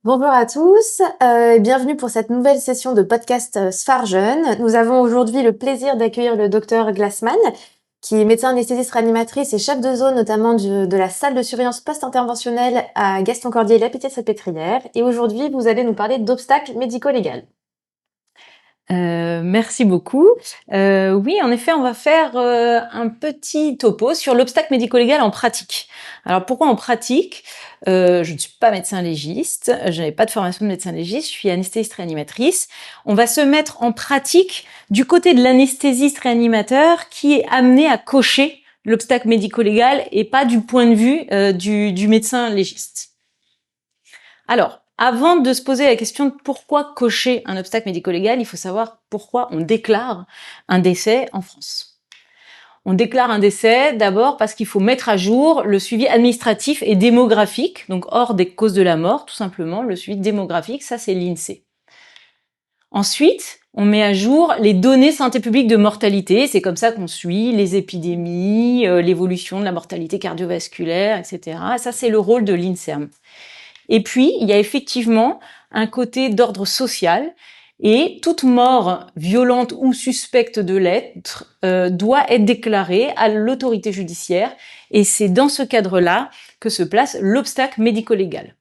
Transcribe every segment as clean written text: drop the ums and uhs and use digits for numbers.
Bonjour à tous, et bienvenue pour cette nouvelle session de podcast Sphare Jeune. Nous avons aujourd'hui le plaisir d'accueillir le docteur Glassman, qui est médecin anesthésiste réanimatrice et chef de zone notamment de la salle de surveillance post-interventionnelle à Gaston-Cordier et la Pitié-Salpêtrière. Et aujourd'hui, vous allez nous parler d'obstacles médico-légaux. Merci beaucoup. Oui, en effet, on va faire un petit topo sur l'obstacle médico-légal en pratique. Alors, pourquoi en pratique? Je ne suis pas médecin légiste, je n'avais pas de formation de médecin légiste, je suis anesthésiste réanimatrice. On va se mettre en pratique du côté de l'anesthésiste réanimateur qui est amené à cocher l'obstacle médico-légal et pas du point de vue du médecin légiste. Alors, avant de se poser la question de pourquoi cocher un obstacle médico-légal, il faut savoir pourquoi on déclare un décès en France. On déclare un décès d'abord parce qu'il faut mettre à jour le suivi administratif et démographique, donc hors des causes de la mort, tout simplement, le suivi démographique, ça c'est l'INSEE. Ensuite, on met à jour les données santé publique de mortalité, c'est comme ça qu'on suit les épidémies, l'évolution de la mortalité cardiovasculaire, etc. Ça c'est le rôle de l'INSERM. Et puis, il y a effectivement un côté d'ordre social et toute mort violente ou suspecte de l'être doit être déclarée à l'autorité judiciaire et c'est dans ce cadre-là que se place l'obstacle médico-légal.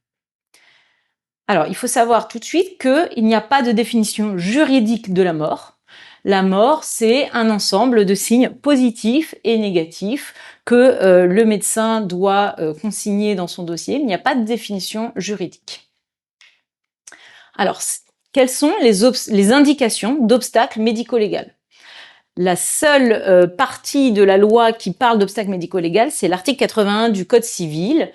Alors, il faut savoir tout de suite qu'il n'y a pas de définition juridique de la mort. La mort, c'est un ensemble de signes positifs et négatifs que le médecin doit consigner dans son dossier. Il n'y a pas de définition juridique. Alors, quelles sont les indications d'obstacle médico-légal? La seule partie de la loi qui parle d'obstacle médico-légal, c'est l'article 81 du Code civil,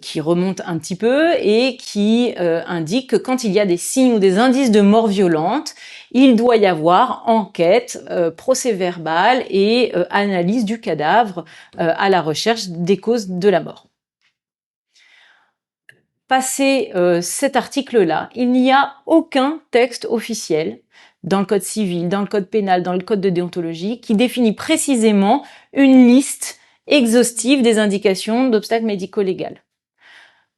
qui remonte un petit peu et qui indique que quand il y a des signes ou des indices de mort violente, il doit y avoir enquête, procès-verbal et analyse du cadavre à la recherche des causes de la mort. Passé cet article-là, il n'y a aucun texte officiel dans le Code civil, dans le Code pénal, dans le Code de déontologie qui définit précisément une liste exhaustive des indications d'obstacle médico-légal.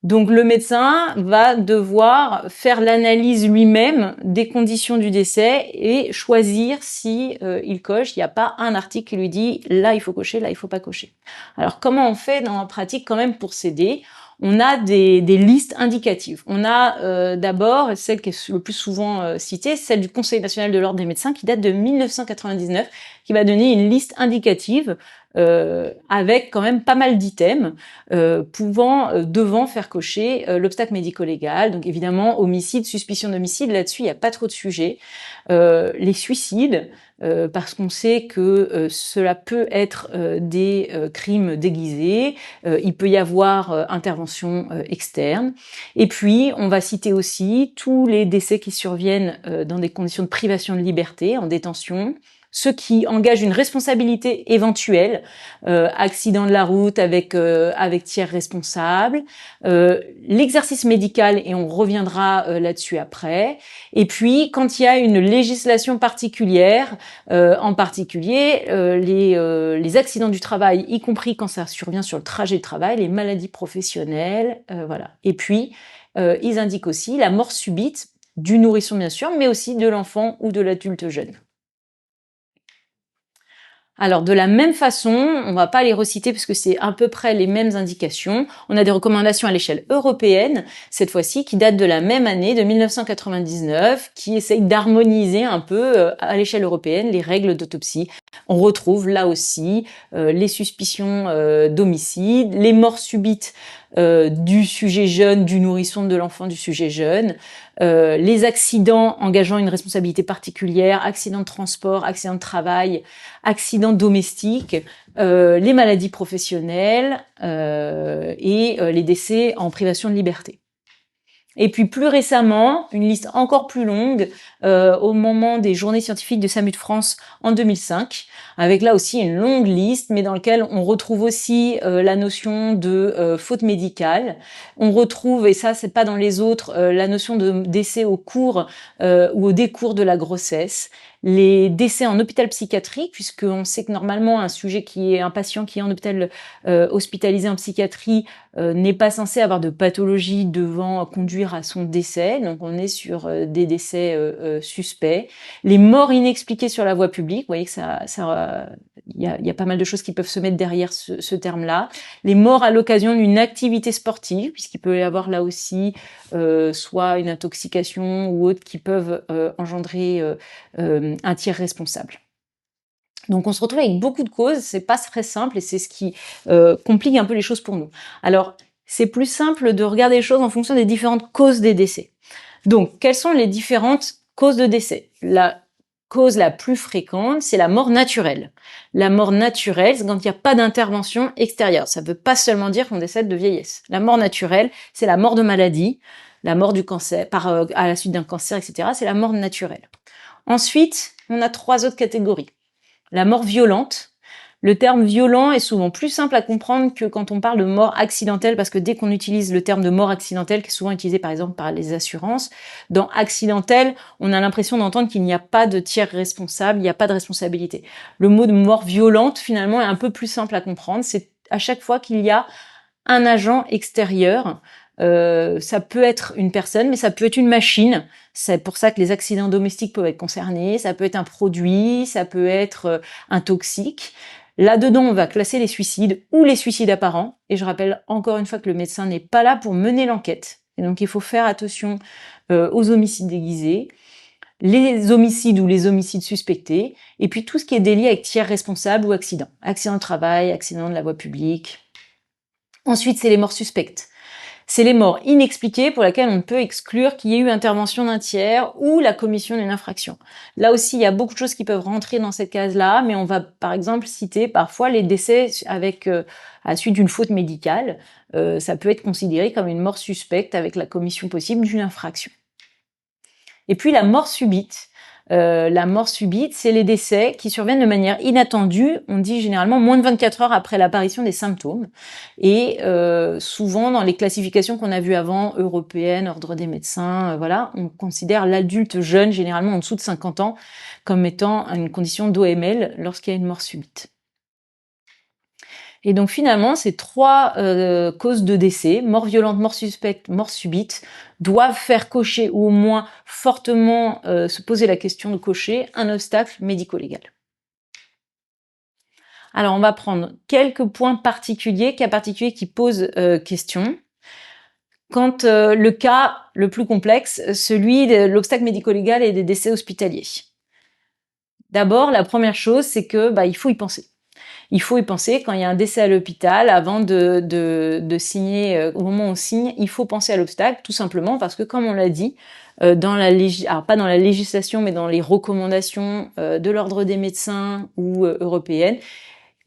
Donc le médecin va devoir faire l'analyse lui-même des conditions du décès et choisir si il coche. Il n'y a pas un article qui lui dit là il faut cocher, là il faut pas cocher. Alors comment on fait dans la pratique quand même pour s'aider? On a des listes indicatives. On a d'abord celle qui est le plus souvent citée, celle du Conseil national de l'ordre des médecins qui date de 1999, qui va donner une liste indicative avec quand même pas mal d'items devant faire cocher l'obstacle médico-légal. Donc évidemment, homicide, suspicion d'homicide, là-dessus, il n'y a pas trop de sujets. Les suicides, parce qu'on sait que cela peut être des crimes déguisés, il peut y avoir intervention externe. Et puis, on va citer aussi tous les décès qui surviennent dans des conditions de privation de liberté, en détention, ceux qui engagent une responsabilité éventuelle, accident de la route avec tiers responsable, l'exercice médical, et on reviendra là-dessus après, et puis quand il y a une législation particulière, en particulier les accidents du travail, y compris quand ça survient sur le trajet de travail, les maladies professionnelles, voilà. Et puis ils indiquent aussi la mort subite du nourrisson bien sûr, mais aussi de l'enfant ou de l'adulte jeune. Alors de la même façon, on va pas les reciter parce que c'est à peu près les mêmes indications. On a des recommandations à l'échelle européenne, cette fois-ci, qui datent de la même année, de 1999, qui essayent d'harmoniser un peu à l'échelle européenne les règles d'autopsie. On retrouve là aussi les suspicions d'homicide, les morts subites du sujet jeune, du nourrisson, de l'enfant du sujet jeune, les accidents engageant une responsabilité particulière, accidents de transport, accidents de travail, accidents domestiques, les maladies professionnelles et les décès en privation de liberté. Et puis plus récemment, une liste encore plus longue au moment des journées scientifiques de SAMU de France en 2005, avec là aussi une longue liste, mais dans lequel on retrouve aussi la notion de faute médicale. On retrouve, et ça c'est pas dans les autres, la notion de décès au cours ou au décours de la grossesse, les décès en hôpital psychiatrique, puisqu'on sait que normalement un patient qui est en hôpital hospitalisé en psychiatrie n'est pas censé avoir de pathologie devant conduire à son décès, donc on est sur des décès suspects. Les morts inexpliquées sur la voie publique, vous voyez que il y a pas mal de choses qui peuvent se mettre derrière ce terme-là. Les morts à l'occasion d'une activité sportive, puisqu'il peut y avoir là aussi soit une intoxication ou autre qui peuvent engendrer un tiers responsable. Donc on se retrouve avec beaucoup de causes, c'est pas très simple et c'est ce qui complique un peu les choses pour nous. Alors c'est plus simple de regarder les choses en fonction des différentes causes des décès. Donc quelles sont les différentes causes de décès? La cause la plus fréquente, c'est la mort naturelle. La mort naturelle, c'est quand il n'y a pas d'intervention extérieure. Ça ne veut pas seulement dire qu'on décède de vieillesse. La mort naturelle, c'est la mort de maladie, la mort du cancer, à la suite d'un cancer, etc. C'est la mort naturelle. Ensuite, on a 3 autres catégories. La mort violente. Le terme violent est souvent plus simple à comprendre que quand on parle de mort accidentelle, parce que dès qu'on utilise le terme de mort accidentelle, qui est souvent utilisé par exemple par les assurances, dans accidentelle, on a l'impression d'entendre qu'il n'y a pas de tiers responsable, il n'y a pas de responsabilité. Le mot de mort violente, finalement, est un peu plus simple à comprendre. C'est à chaque fois qu'il y a un agent extérieur. Ça peut être une personne, mais ça peut être une machine. C'est pour ça que les accidents domestiques peuvent être concernés. Ça peut être un produit, ça peut être un toxique. Là-dedans, on va classer les suicides ou les suicides apparents. Et je rappelle encore une fois que le médecin n'est pas là pour mener l'enquête. Et donc, il faut faire attention aux homicides déguisés, les homicides ou les homicides suspectés, et puis tout ce qui est délit avec tiers responsable ou accident. Accident de travail, accident de la voie publique. Ensuite, c'est les morts suspectes. C'est les morts inexpliquées pour lesquelles on ne peut exclure qu'il y ait eu intervention d'un tiers ou la commission d'une infraction. Là aussi, il y a beaucoup de choses qui peuvent rentrer dans cette case-là, mais on va par exemple citer parfois les décès avec à la suite d'une faute médicale. Ça peut être considéré comme une mort suspecte avec la commission possible d'une infraction. Et puis la mort subite. La mort subite, c'est les décès qui surviennent de manière inattendue. On dit généralement moins de 24 heures après l'apparition des symptômes. Et souvent, dans les classifications qu'on a vues avant, européennes, ordre des médecins, voilà, on considère l'adulte jeune, généralement en dessous de 50 ans, comme étant une condition d'OML lorsqu'il y a une mort subite. Et donc finalement, ces 3 causes de décès, mort violente, mort suspecte, mort subite, doivent faire cocher, ou au moins fortement se poser la question de cocher, un obstacle médico-légal. Alors on va prendre quelques points particuliers, cas particuliers qui posent question. Quand le cas le plus complexe, celui de l'obstacle médico-légal et des décès hospitaliers. D'abord, la première chose, c'est que il faut y penser. Il faut y penser quand il y a un décès à l'hôpital, avant de signer, au moment où on signe, il faut penser à l'obstacle, tout simplement parce que, comme on l'a dit, alors pas dans la législation, mais dans les recommandations de l'ordre des médecins ou européennes,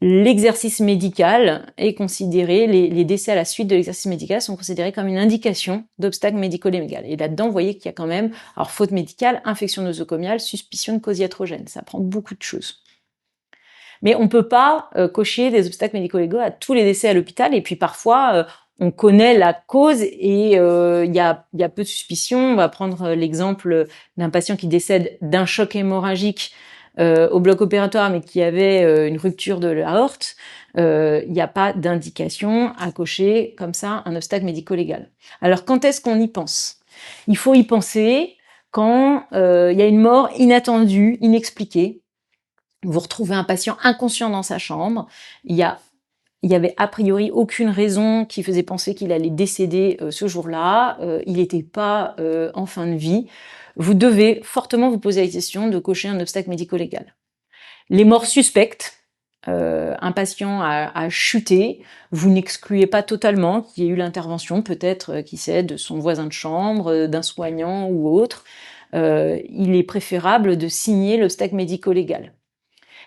l'exercice médical est considéré, les décès à la suite de l'exercice médical sont considérés comme une indication d'obstacle médico-légal. Et là-dedans, vous voyez qu'il y a quand même, alors faute médicale, infection nosocomiale, suspicion de cause iatrogène. Ça prend beaucoup de choses. Mais on peut pas cocher des obstacles médico-légaux à tous les décès à l'hôpital. Et puis parfois, on connaît la cause et il y a peu de suspicion. On va prendre l'exemple d'un patient qui décède d'un choc hémorragique au bloc opératoire, mais qui avait une rupture de l'aorte. Il n'y a pas d'indication à cocher comme ça un obstacle médico-légal. Alors quand est-ce qu'on y pense? Il faut y penser quand il y a une mort inattendue, inexpliquée. Vous retrouvez un patient inconscient dans sa chambre. Il y avait a priori aucune raison qui faisait penser qu'il allait décéder ce jour-là. Il n'était pas en fin de vie. Vous devez fortement vous poser la question de cocher un obstacle médico-légal. Les morts suspectes. Un patient a chuté. Vous n'excluez pas totalement qu'il y ait eu l'intervention, peut-être qui sait, de son voisin de chambre, d'un soignant ou autre. Il est préférable de signer l'obstacle médico-légal.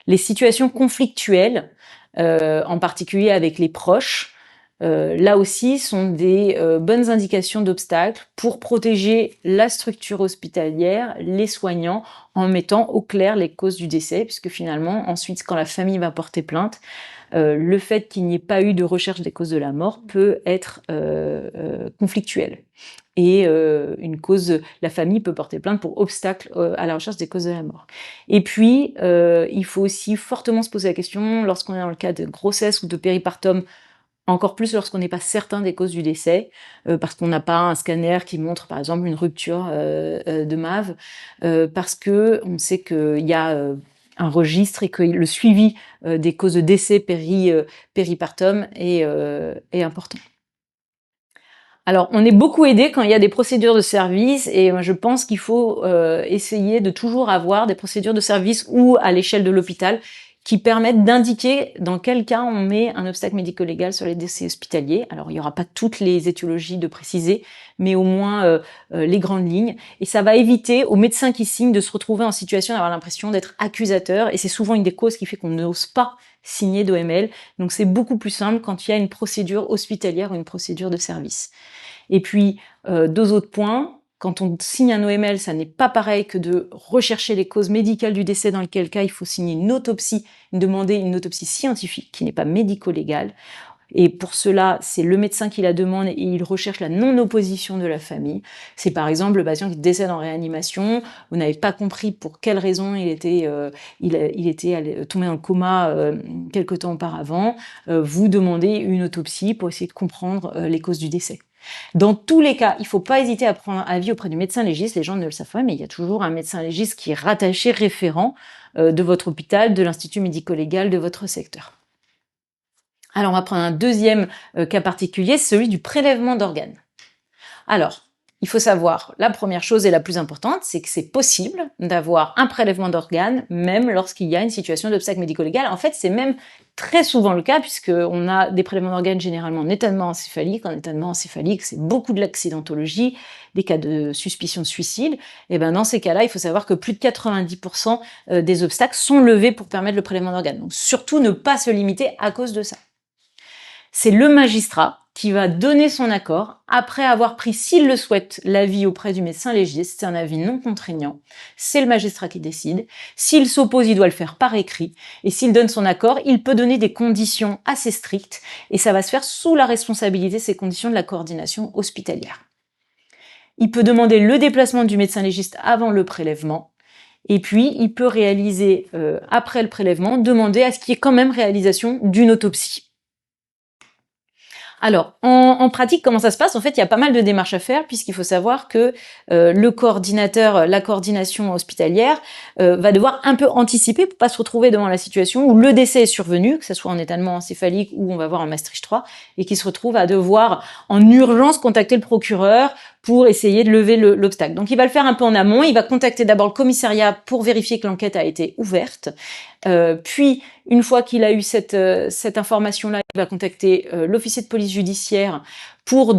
Les situations conflictuelles, en particulier avec les proches, là aussi, sont des bonnes indications d'obstacles pour protéger la structure hospitalière, les soignants, en mettant au clair les causes du décès, puisque finalement, ensuite, quand la famille va porter plainte, le fait qu'il n'y ait pas eu de recherche des causes de la mort peut être conflictuel. Et la famille peut porter plainte pour obstacle à la recherche des causes de la mort. Et puis, il faut aussi fortement se poser la question, lorsqu'on est dans le cas de grossesse ou de péripartum, encore plus lorsqu'on n'est pas certain des causes du décès, parce qu'on n'a pas un scanner qui montre par exemple une rupture de MAV, parce que on sait qu'il y a un registre et que le suivi des causes de décès péripartum est important. Alors, on est beaucoup aidé quand il y a des procédures de service et je pense qu'il faut essayer de toujours avoir des procédures de service ou à l'échelle de l'hôpital qui permettent d'indiquer dans quel cas on met un obstacle médico-légal sur les décès hospitaliers. Alors, il n'y aura pas toutes les étiologies de préciser, mais au moins les grandes lignes. Et ça va éviter aux médecins qui signent de se retrouver en situation d'avoir l'impression d'être accusateurs. Et c'est souvent une des causes qui fait qu'on n'ose pas signer d'OML. Donc, c'est beaucoup plus simple quand il y a une procédure hospitalière ou une procédure de service. Et puis, deux autres points. Quand on signe un OML, ça n'est pas pareil que de rechercher les causes médicales du décès, dans lequel cas il faut signer une autopsie, demander une autopsie scientifique qui n'est pas médico-légale. Et pour cela, c'est le médecin qui la demande et il recherche la non-opposition de la famille. C'est par exemple le patient qui décède en réanimation, vous n'avez pas compris pour quelle raison il était tombé dans le coma quelque temps auparavant, vous demandez une autopsie pour essayer de comprendre les causes du décès. Dans tous les cas, il ne faut pas hésiter à prendre avis auprès du médecin légiste. Les gens ne le savent pas, mais il y a toujours un médecin légiste qui est rattaché, référent de votre hôpital, de l'institut médico-légal de votre secteur. Alors, on va prendre un deuxième cas particulier, celui du prélèvement d'organes. Alors, il faut savoir, la première chose et la plus importante, c'est que c'est possible d'avoir un prélèvement d'organes, même lorsqu'il y a une situation d'obstacle médico-légal. En fait, c'est même très souvent le cas, puisqu'on a des prélèvements d'organes généralement en étonnement encéphalique. En étonnement encéphalique, c'est beaucoup de l'accidentologie, des cas de suspicion de suicide. Et ben dans ces cas-là, il faut savoir que plus de 90% des obstacles sont levés pour permettre le prélèvement d'organes. Donc surtout ne pas se limiter à cause de ça. C'est le magistrat qui va donner son accord après avoir pris, s'il le souhaite, l'avis auprès du médecin légiste. C'est un avis non contraignant. C'est le magistrat qui décide. S'il s'oppose, il doit le faire par écrit. Et s'il donne son accord, il peut donner des conditions assez strictes. Et ça va se faire sous la responsabilité, ces conditions, de la coordination hospitalière. Il peut demander le déplacement du médecin légiste avant le prélèvement. Et puis, il peut réaliser, après le prélèvement, demander à ce qu'il y ait quand même réalisation d'une autopsie. Alors, en pratique, comment ça se passe? En fait, il y a pas mal de démarches à faire, puisqu'il faut savoir que le coordinateur, la coordination hospitalière, va devoir un peu anticiper pour pas se retrouver devant la situation où le décès est survenu, que ce soit en étalement encéphalique ou on va voir en Maastricht 3, et qui se retrouve à devoir en urgence contacter le procureur pour essayer de lever l'obstacle. Donc il va le faire un peu en amont, il va contacter d'abord le commissariat pour vérifier que l'enquête a été ouverte, puis une fois qu'il a eu cette information-là, il va contacter l'officier de police judiciaire pour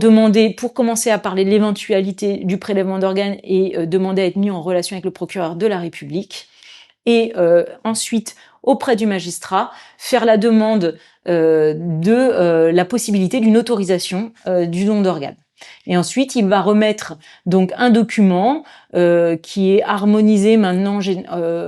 commencer à parler de l'éventualité du prélèvement d'organes et demander à être mis en relation avec le procureur de la République. Et ensuite, auprès du magistrat, faire la demande de la possibilité d'une autorisation du don d'organes. Et ensuite, il va remettre donc un document qui est harmonisé maintenant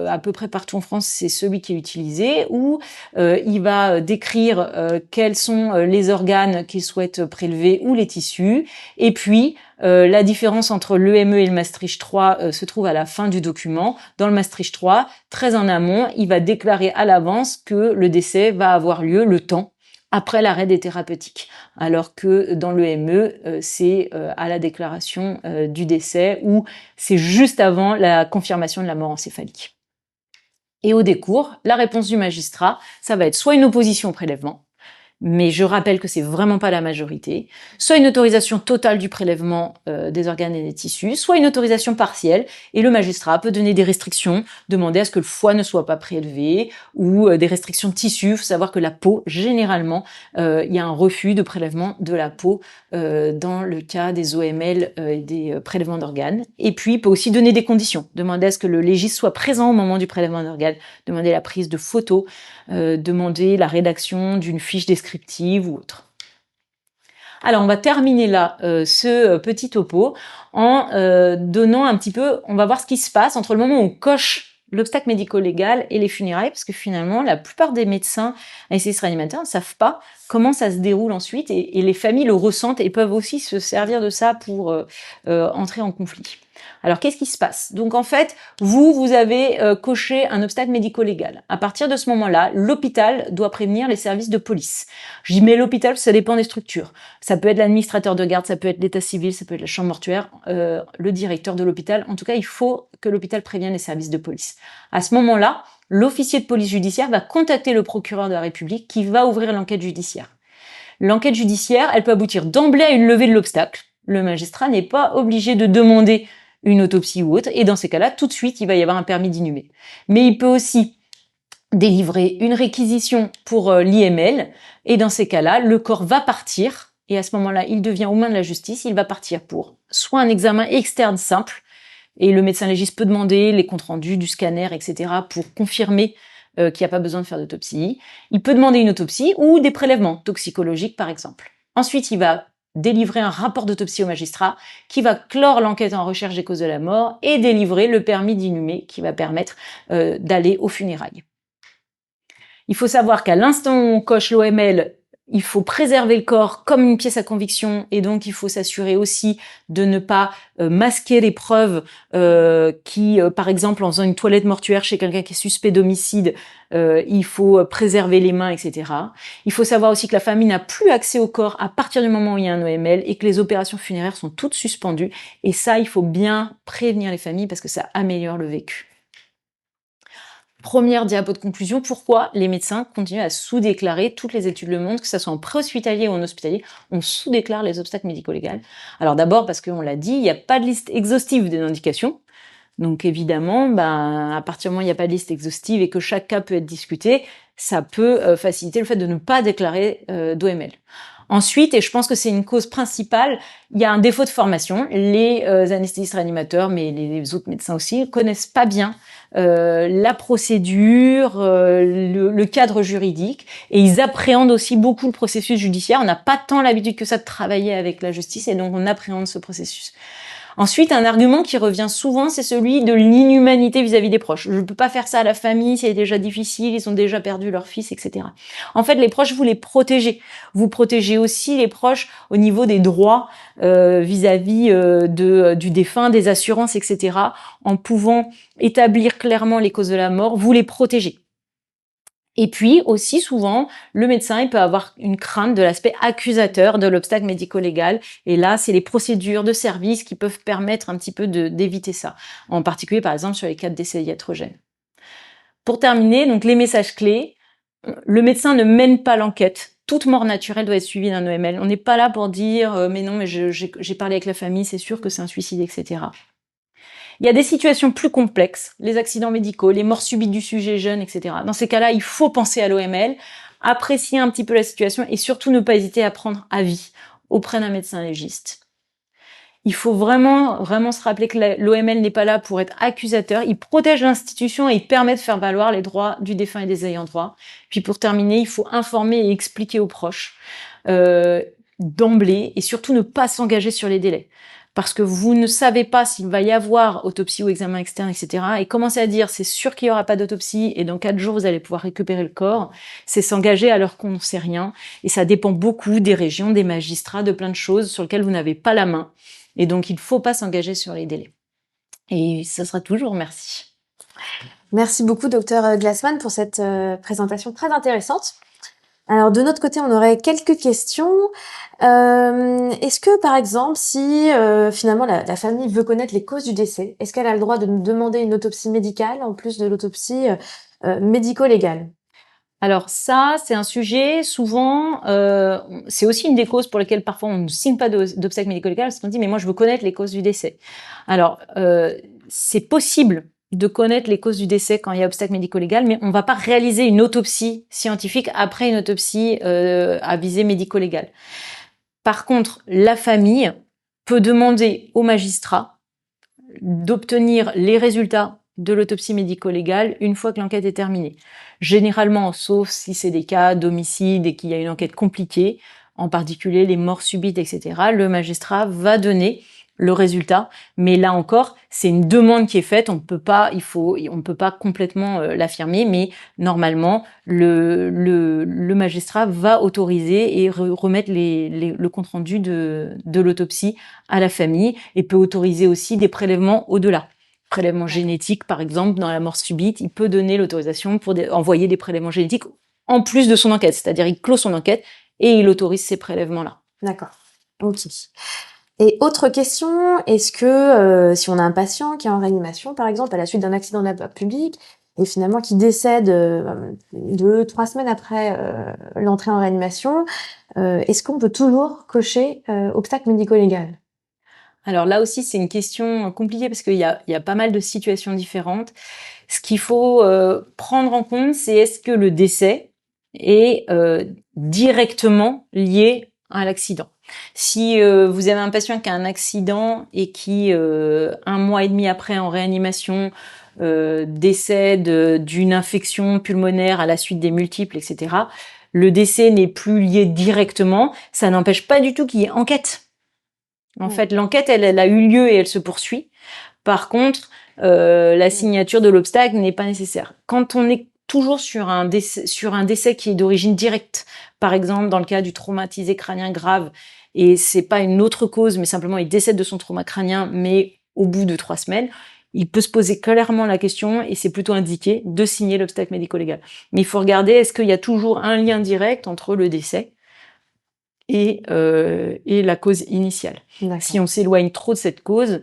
à peu près partout en France, c'est celui qui est utilisé, où il va décrire quels sont les organes qu'il souhaite prélever ou les tissus, et puis la différence entre l'EME et le Maastricht 3 se trouve à la fin du document. Dans le Maastricht 3, très en amont, il va déclarer à l'avance que le décès va avoir lieu le temps après l'arrêt des thérapeutiques, alors que dans l'EME, c'est à la déclaration du décès ou c'est juste avant la confirmation de la mort encéphalique. Et au décours, la réponse du magistrat, ça va être soit une opposition au prélèvement, mais je rappelle que c'est vraiment pas la majorité, soit une autorisation totale du prélèvement des organes et des tissus, soit une autorisation partielle, et le magistrat peut donner des restrictions, demander à ce que le foie ne soit pas prélevé, ou des restrictions de tissus. Il faut savoir que la peau, généralement, il y a un refus de prélèvement de la peau dans le cas des OML et des prélèvements d'organes. Et puis, il peut aussi donner des conditions, demander à ce que le légiste soit présent au moment du prélèvement d'organes, demander la prise de photos, demander la rédaction d'une fiche descriptive ou autre. Alors, on va terminer là ce petit topo en donnant un petit peu, on va voir ce qui se passe entre le moment où on coche l'obstacle médico-légal et les funérailles, parce que finalement, la plupart des médecins anesthésistes réanimateurs ne savent pas comment ça se déroule ensuite, et les familles le ressentent et peuvent aussi se servir de ça pour entrer en conflit. Alors, qu'est-ce qui se passe? Donc, en fait, vous avez coché un obstacle médico-légal. À partir de ce moment-là, l'hôpital doit prévenir les services de police. Je dis mais l'hôpital, ça dépend des structures. Ça peut être l'administrateur de garde, ça peut être l'état civil, ça peut être la chambre mortuaire, le directeur de l'hôpital. En tout cas, il faut que l'hôpital prévienne les services de police. À ce moment-là, l'officier de police judiciaire va contacter le procureur de la République qui va ouvrir l'enquête judiciaire. L'enquête judiciaire, elle peut aboutir d'emblée à une levée de l'obstacle. Le magistrat n'est pas obligé de demander une autopsie ou autre, et dans ces cas-là, tout de suite, il va y avoir un permis d'inhumer. Mais il peut aussi délivrer une réquisition pour l'IML, et dans ces cas-là, le corps va partir, et à ce moment-là, il devient aux mains de la justice, il va partir pour soit un examen externe simple, et le médecin légiste peut demander les comptes rendus du scanner, etc., pour confirmer qu'il n'y a pas besoin de faire d'autopsie. Il peut demander une autopsie ou des prélèvements toxicologiques, par exemple. Ensuite, il va délivrer un rapport d'autopsie au magistrat qui va clore l'enquête en recherche des causes de la mort et délivrer le permis d'inhumer qui va permettre d'aller aux funérailles. Il faut savoir qu'à l'instant où on coche l'OML, il faut préserver le corps comme une pièce à conviction, et donc il faut s'assurer aussi de ne pas masquer les preuves qui, par exemple, en faisant une toilette mortuaire chez quelqu'un qui est suspect d'homicide, il faut préserver les mains, etc. Il faut savoir aussi que la famille n'a plus accès au corps à partir du moment où il y a un OML et que les opérations funéraires sont toutes suspendues, et ça, il faut bien prévenir les familles parce que ça améliore le vécu. Première diapo de conclusion, pourquoi les médecins continuent à sous-déclarer, toutes les études le montrent, que ce soit en pré-hospitalier ou en hospitalier, on sous-déclare les obstacles médico-légaux. Alors d'abord parce qu'on l'a dit, il n'y a pas de liste exhaustive des indications. Donc évidemment, à partir du moment où il n'y a pas de liste exhaustive et que chaque cas peut être discuté, ça peut faciliter le fait de ne pas déclarer d'OML. Ensuite, et je pense que c'est une cause principale, il y a un défaut de formation. Les anesthésistes réanimateurs, mais les autres médecins aussi, connaissent pas bien la procédure, le cadre juridique, et ils appréhendent aussi beaucoup le processus judiciaire. On n'a pas tant l'habitude que ça de travailler avec la justice, et donc on appréhende ce processus. Ensuite, un argument qui revient souvent, c'est celui de l'inhumanité vis-à-vis des proches. Je ne peux pas faire ça à la famille, c'est déjà difficile, ils ont déjà perdu leur fils, etc. En fait, les proches, vous les protégez. Vous protégez aussi les proches au niveau des droits vis-à-vis du défunt, des assurances, etc. En pouvant établir clairement les causes de la mort, vous les protégez. Et puis aussi souvent, le médecin il peut avoir une crainte de l'aspect accusateur de l'obstacle médico-légal. Et là, c'est les procédures de service qui peuvent permettre un petit peu d'éviter ça. En particulier, par exemple, sur les cas de décès iatrogènes. Pour terminer, donc les messages clés. Le médecin ne mène pas l'enquête. Toute mort naturelle doit être suivie d'un OML. On n'est pas là pour dire mais non, mais j'ai parlé avec la famille, c'est sûr que c'est un suicide, etc. Il y a des situations plus complexes, les accidents médicaux, les morts subites du sujet jeune, etc. Dans ces cas-là, il faut penser à l'OML, apprécier un petit peu la situation et surtout ne pas hésiter à prendre avis auprès d'un médecin légiste. Il faut vraiment se rappeler que l'OML n'est pas là pour être accusateur. Il protège l'institution et il permet de faire valoir les droits du défunt et des ayants droit. Puis pour terminer, il faut informer et expliquer aux proches d'emblée et surtout ne pas s'engager sur les délais. Parce que vous ne savez pas s'il va y avoir autopsie ou examen externe, etc. Et commencer à dire c'est sûr qu'il n'y aura pas d'autopsie et dans 4 jours vous allez pouvoir récupérer le corps, c'est s'engager alors qu'on ne sait rien. Et ça dépend beaucoup des régions, des magistrats, de plein de choses sur lesquelles vous n'avez pas la main. Et donc il ne faut pas s'engager sur les délais. Et ça sera toujours merci. Merci beaucoup, docteur Glassman, pour cette présentation très intéressante. Alors, de notre côté, on aurait quelques questions. Est-ce que, par exemple, si finalement la famille veut connaître les causes du décès, est-ce qu'elle a le droit de nous demander une autopsie médicale en plus de l'autopsie médico-légale? Alors ça, c'est un sujet, souvent, c'est aussi une des causes pour lesquelles parfois on ne signe pas d'obstacle médico-légal, parce qu'on dit mais moi je veux connaître les causes du décès. Alors, c'est possible de connaître les causes du décès quand il y a obstacle médico-légal, mais on va pas réaliser une autopsie scientifique après une autopsie à visée médico-légale. Par contre, la famille peut demander au magistrat d'obtenir les résultats de l'autopsie médico-légale une fois que l'enquête est terminée. Généralement, sauf si c'est des cas d'homicide et qu'il y a une enquête compliquée, en particulier les morts subites, etc., le magistrat va donner le résultat. Mais là encore, c'est une demande qui est faite. On ne peut pas complètement l'affirmer, mais normalement, le magistrat va autoriser et remettre le compte rendu de l'autopsie à la famille et peut autoriser aussi des prélèvements au-delà. Prélèvements génétiques, par exemple, dans la mort subite, il peut donner l'autorisation pour envoyer des prélèvements génétiques en plus de son enquête. C'est-à-dire, il clôt son enquête et il autorise ces prélèvements-là. D'accord. Ok. Et autre question, est-ce que si on a un patient qui est en réanimation, par exemple, à la suite d'un accident de la voie publique, et finalement qui décède 2-3 semaines après l'entrée en réanimation, est-ce qu'on peut toujours cocher obstacle médico-légal? Alors là aussi, c'est une question compliquée parce qu'il y a pas mal de situations différentes. Ce qu'il faut prendre en compte, c'est est-ce que le décès est directement lié à l'accident. Si vous avez un patient qui a un accident et qui, 1 mois et demi après en réanimation, décède d'une infection pulmonaire à la suite des multiples, etc., le décès n'est plus lié directement, ça n'empêche pas du tout qu'il y ait enquête. En fait, l'enquête, elle a eu lieu et elle se poursuit. Par contre, la signature de l'obstacle n'est pas nécessaire. Quand on est toujours sur un décès qui est d'origine directe, par exemple dans le cas du traumatisé crânien grave, et c'est pas une autre cause, mais simplement il décède de son trauma crânien, mais au bout de 3 semaines, il peut se poser clairement la question, et c'est plutôt indiqué, de signer l'obstacle médico-légal. Mais il faut regarder, est-ce qu'il y a toujours un lien direct entre le décès et la cause initiale. Si on s'éloigne trop de cette cause,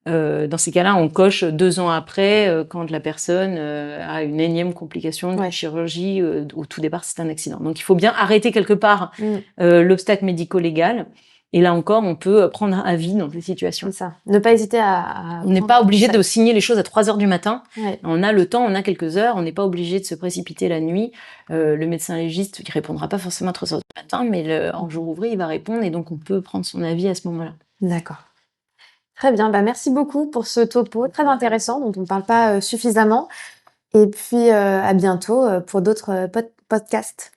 dans ces cas-là, on coche 2 ans après, quand la personne a une énième complication de chirurgie. Au tout départ, c'est un accident. Donc, il faut bien arrêter quelque part l'obstacle médico-légal. Et là encore, on peut prendre avis dans ces situations. C'est ça. Ne pas hésiter à on n'est pas obligé de signer les choses à 3 heures du matin. Ouais. On a le temps, on a quelques heures. On n'est pas obligé de se précipiter la nuit. Le médecin légiste, il répondra pas forcément à 3 heures du matin, mais en jour ouvré, il va répondre et donc on peut prendre son avis à ce moment-là. D'accord. Très bien. Bah, merci beaucoup pour ce topo très intéressant dont on ne parle pas suffisamment. Et puis, à bientôt pour d'autres podcasts.